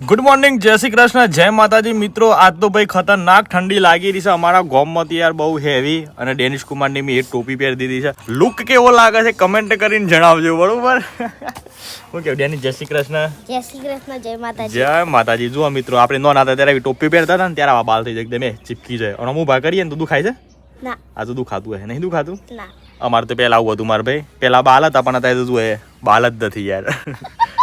Good morning, જય શ્રી કૃષ્ણ, જય માતાજી મિત્રો. આજ તો ભાઈ ખતરનાક ઠંડી લાગી રહી છે અમારા ગામમાં યાર, બહુ હેવી. અને ડેનિશ કુમારની મેં એક ટોપી પહેરી દીધી છે. લુક કેવો લાગે છે કમેન્ટ કરીને જણાવજો, બરોબર? હું કેવું ડેનિશ? જય શ્રી કૃષ્ણ. જય શ્રી કૃષ્ણ, જય માતાજી. જય માતાજી. જુઓ મિત્રો, આપણે નોના હતા ત્યારે ટોપી પહેરતા હતા ને ત્યારે આવા બાલ થઈ જાય એકદમ ચીપકી જાય. અને હું ભા કરીએ ને તો દુખાય છે. ના, આ તો દુખાતું હે, નહીં દુખાતું? ના. અમારે તો પહેલા આવું હતું મારે ભાઈ. પહેલા બાલ હતા પણ અત્યારે તો જુએ બાલ જ નથી યાર.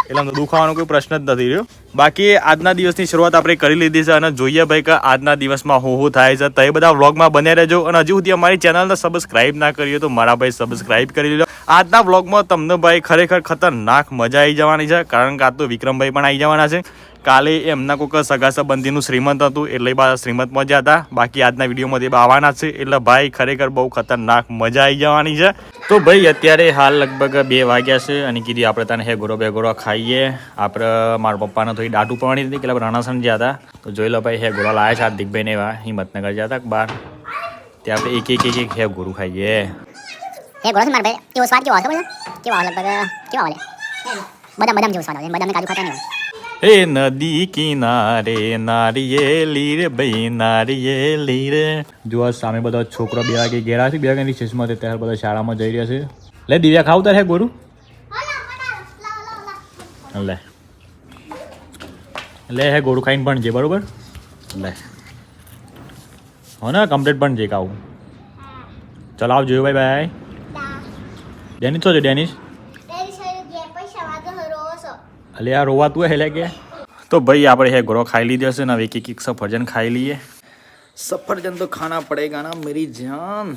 એટલે આમ તો દુખાવાનો કોઈ પ્રશ્ન જ નથી રહ્યો. બાકી આજના દિવસની શરૂઆત આપણે કરી લીધી છે અને જોઈએ ભાઈ કે આજના દિવસમાં શું થાય છે. તો એ બધા વ્લોગમાં બન્યા રહેજો. અને હજુ સુધી અમારી ચેનલને સબસ્ક્રાઇબ ના કરી હોય તો મારા ભાઈ સબસ્ક્રાઇબ કરી લેજો. આજના વ્લોગમાં તમને ભાઈ ખરેખર ખતરનાક મજા આવી જવાની છે, કારણ કે આજ તો વિક્રમભાઈ પણ આવી જવાના છે. કાલે એમના કોઈ સગા સંબંધીનું શ્રીમંત હતું એટલે બાદ શ્રીમંતમાં જ હતા. બાકી આજના વિડીયોમાં તે આવવાના છે એટલે ભાઈ ખરેખર બહુ ખતરનાક મજા આવી જવાની છે. તો ભાઈ અત્યારે હાલ લગભગ 2 વાગ્યા છે અને કીધી આપણે તને હે ગોરો બે ગોરો ખાઈએ. આપણે મારા પપ્પાને થોડી દાટું પડવાની હતી કે રણાસણ જ્યાં હતા તો જોઈ લો ભાઈ હે ગોરો લાવ્યા છે. હાર્દિકભાઈને એવા હિંમતનગર જ્યાં હતા બહાર ત્યાં આપણે એક હે ગોરું ખાઈએ. હે ગોળો માર ભાઈ, એવો સ્વાદ કેવો આવે ખબર છે? કેવો આવે લગભગ કેવો આવે? બદામ જેવો સ્વાદ આવે. બદામ ને કાજુ ખાતા નહીં. હે નદી કિનારે નારિયેલી રે ભાઈ નારિયેલી રે. જો સામે બધા છોકરો 2 વાગે ઘેરા છે. 2 વાગ્યાની રિસેસમાં ત્યારે બધા શાળામાં જઈ રહ્યા છે. લે દિવ્યા ખાવ તાર હે ગોરું લે હે ગોરું ખાઈને પણ છે, બરોબર? લે હો ને કમ્પ્લીટ પણ છે ખાવું. ચલ આવ જોયું ભાઈ. બાય. ડેનિશ છો છે? ડેનિશ અલે યાર રોવાતું હે લે કે. તો ભાઈ આપણે હે ગોરો ખાઈ લીધો છે ને હવે એક સફરજન ખાઈ લઈએ. સફરજન તો ખાના પડેગા ના મેરી જાન.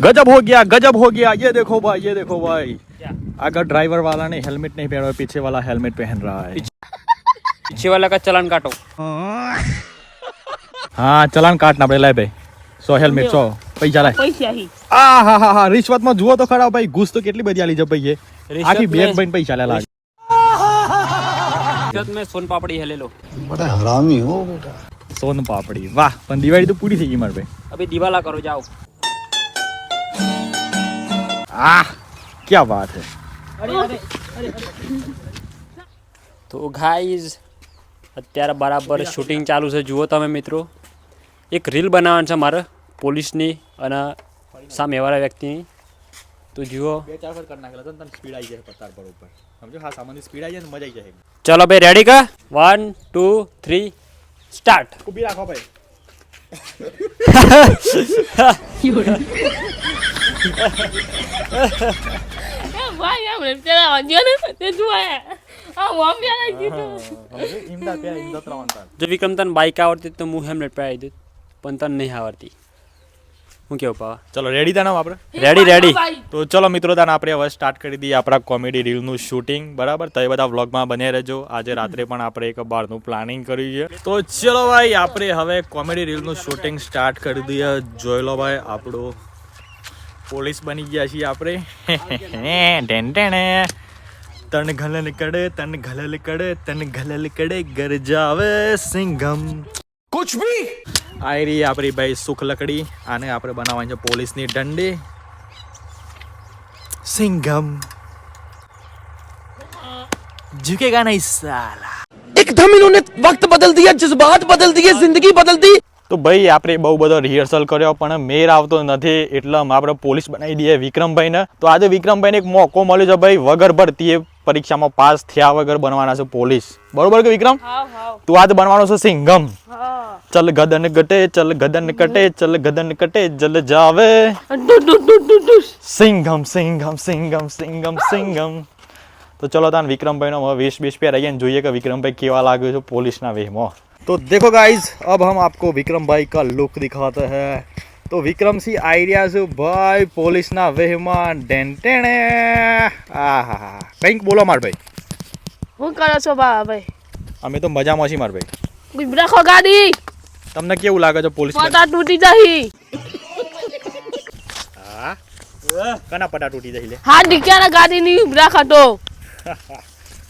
गजब हो गया, गजब हो गया. ये देखो भाई, ये देखो भाई. अगर ड्राइवर वाला ने हेलमेट नहीं पहना, पीछे वाला हेलमेट पहन रहा है. पीछे वाला का चलान काटो. हाँ चलान काटना पड़े. लाए भाई 100 हेलमेट 100 पैसा लाए. પૈસા હી આ હા હા હા રિશ્વત માં જુઓ તો ખરા ભાઈ. ઘૂસ તો કેટલી બધી આલી છે ભાઈ. આખી બેગ બન પૈસા લે લાગે. रिश्वत में सोन पापड़ी है ले लो. बड़ा हरामी हो बेटा. સોન પાપડી વાહ. પણ દિવાળી તો પૂરી થઈ ગઈ મારે ભાઈ. अभी दिवाला करो जाओ. આહ क्या बात है. તો ગાઈઝ અત્યારે બરાબર શૂટિંગ ચાલુ છે. જુઓ તમે મિત્રો, એક રીલ બનાવવાની છે મારે પોલીસની અને સામેવાળા વ્યક્તિની. તો જુઓ 2-4 વખત કરી નાખેલા તો તને સ્પીડ આવી જાય પતાર પર ઉપર. સમજો? હા સામાન્ય સ્પીડ આવી જાય ને મજા આવી જાય. ચલો ભાઈ રેડી કા 1 2 3 સ્ટાર્ટ. ઊભી રાખો ભાઈ. ભાઈ આપણે પેલા વાગ્યો ને તે જોયા આ મમ્મી આ કીધું ઇમદાદ પેલા ઇમદાદ રાવણ. જો વિક્રમ તને બાઇક આવડતી તો હું હેલ્મેટ પહેરાવી દઉં, પણ તને નહીં આવડતી. હું કેવું પાવા? ચલો રેડી તાના આપણે રેડી. તો ચલો મિત્રો તાને આપણે હવે સ્ટાર્ટ કરી દઈએ આપણા કોમેડી રીલનું શૂટિંગ, બરાબર? તો એ બધા વ્લોગમાં બન્યા રહેજો. આજે રાત્રે પણ આપણે એક બહારનું પ્લાનિંગ કર્યું છે. તો ચલો ભાઈ આપણે હવે કોમેડી રીલનું શૂટિંગ સ્ટાર્ટ કરી દઈએ. જોઈ લો ભાઈ, આપણું પોલીસ બની ગયા છીએ આપણે. તન ઘલલ કડે તન ઘલલ કડે તન ઘલલ કડે ઘર જાવે સિંઘમ. कुछ भी આ રહી આપણી ભાઈ સુખ લકડી. આને આપણે બનાવવાની છે પોલીસની દંડી. સિંઘમ झुकेगा नहीं साला. एकदम इन्होंने वक्त बदल दिया, जज्बात बदल दिए, जिंदगी बदल दी. તો ભાઈ આપણે બહુ બધો રિહર્સલ કર્યો પણ મેર આવતો નથી એટલે આપણે પોલીસ બનાવી દઈએ વિક્રમભાઈને. તો આજે વિક્રમભાઈને એક મોકો મળ્યો છે ભાઈ, વગર ભરતીએ પરીક્ષામાં પાસ થયા વગર બનવાના છે પોલીસ, બરોબર કે વિક્રમ? તું આજે બનવાનો છે સિંઘમ. ચલ ગદન કટે ચલ ગદન કટે ચલ ગદન કટે જલ જાવે સિંઘમ સિંઘમ સિંઘમ સિંઘમ સિંઘમ. તો ચલો તાન વિक्रमભાઈનો वेश बेश पे रहिए જોઈએ कि विक्रमભાઈ કેવા લાગે છે પોલીસના વેશમાં. तो देखो गाइज अब हम आपको विक्रम भाई का लुक दिखाते हैं. तो विक्रम सी आइडिया से भाई पुलिस ना वेहमान डेंटेने. आहा કંઈક બોલો માર ભાઈ. હું કરો છો બા ભાઈ? અમે તો મજામાં છીએ માર ભાઈ. ઉભી રાખો ગાડી. તમને કેવું લાગે છે પોલીસ? પટા તૂટી જહી. હા કના પટા તૂટી જઈ લે? હા દીકરા ગાડી ની ઉભી રાખો તો.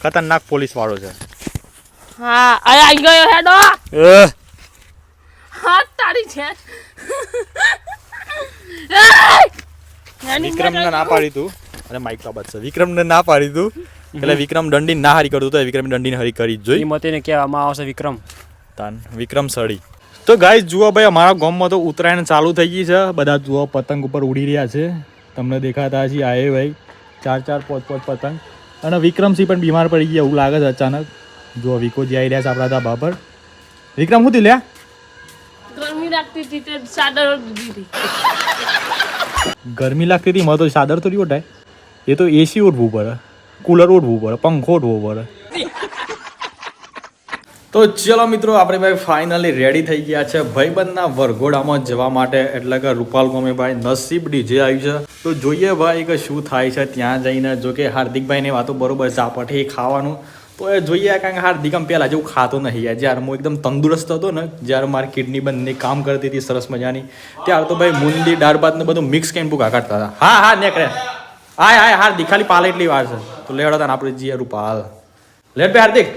ખતરનાક પોલીસ વાળો છે. હા આઈ ગયો હેડો. હા તારી છે વિક્રમને ના પાડી તું અને માઇક બાબત છે વિક્રમને ના પાડી તું એટલે વિક્રમ દંડી ના હારી કરતું તો વિક્રમ દંડી હરી કરી જ જોઈ એ મતે ને કહેવામાં આવશે વિક્રમ. તાન વિક્રમ સડી. તો ગાઈસ જુઓ ભાઈ અમારા ગામમાં તો ઉત્તરાયણ ચાલુ થઈ ગઈ છે. બધા જુઓ પતંગ ઉપર ઉડી રહ્યા છે. તમને દેખાતા હશે આ ભાઈ 4 5 પતંગ. અને વિક્રમસિંહ પણ બીમાર પડી ગયા એવું લાગે છે અચાનક. જુઓ વિકોજી આવી રહ્યા છે આપણા ધાબા પર. વિક્રમ શું થયું લ્યા? ગરમી લાગતી હતી તે ચાદર દીધી. ગરમી લાગતી હતી તો ચાદર થોડી ઓઢાય. એ તો એસી ઓઢવું પડે, કુલર ઓઢવું પડે, પંખો ઓઢવો પડે. તો ચલો મિત્રો આપણે ભાઈ ફાઇનલી રેડી થઈ ગયા છે ભાઈબંધના વરઘોડામાં જવા માટે. એટલે કે રૂપાલ ગામે ભાઈ નસીબ ડીજે આવ્યું છે. તો જોઈએ ભાઈ કે શું થાય છે ત્યાં જઈને. જો કે હાર્દિકભાઈની વાતો બરોબર ચાપઠી ખાવાનું તો એ જોઈએ કારણ કે હાર્દિક આમ પહેલાં જેવું ખાતો નહીં યાર. જ્યારે હું એકદમ તંદુરસ્ત હતો ને, જ્યારે મારી કિડની બંને કામ કરતી હતી સરસ મજાની, ત્યારે તો ભાઈ મુંદી દાળ ભાત ને બધું મિક્સ કરીને ભૂખા કાઢતા હતા. હા નીકળે હાય હાર્દિક ખાલી પાલે એટલી વાર છે તો લેવડો હતા ને આપણે જીએ રૂપાલ લેટ ભાઈ હાર્દિક.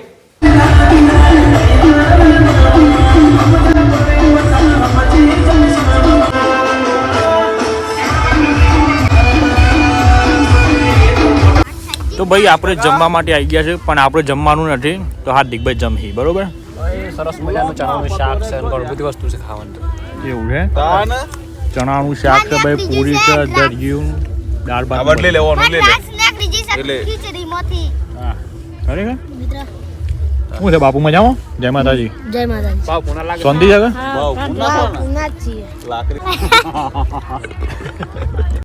તો ભાઈ આપણે જમવા માટે આવી ગયા છે પણ આપણે જમવાનું નથી તો હાર્દિકભાઈ જમહી બરોબર. સરસ મજાનું ચણાનું શાક છે અને ઘણી બધી વસ્તુ છે ખાવાનું. એવું છે ચણાનું શાક છે ભાઈ, પૂરી છે, દરિયું, દાળ ભાત. બદલી લેવાનું લે લે હા ખરેખર શું છે બાપુ મજામાં? જય માતાજી. જય માતાજી. ભાવ પૂના લાગે. શાંતિ છે કે? લાકડી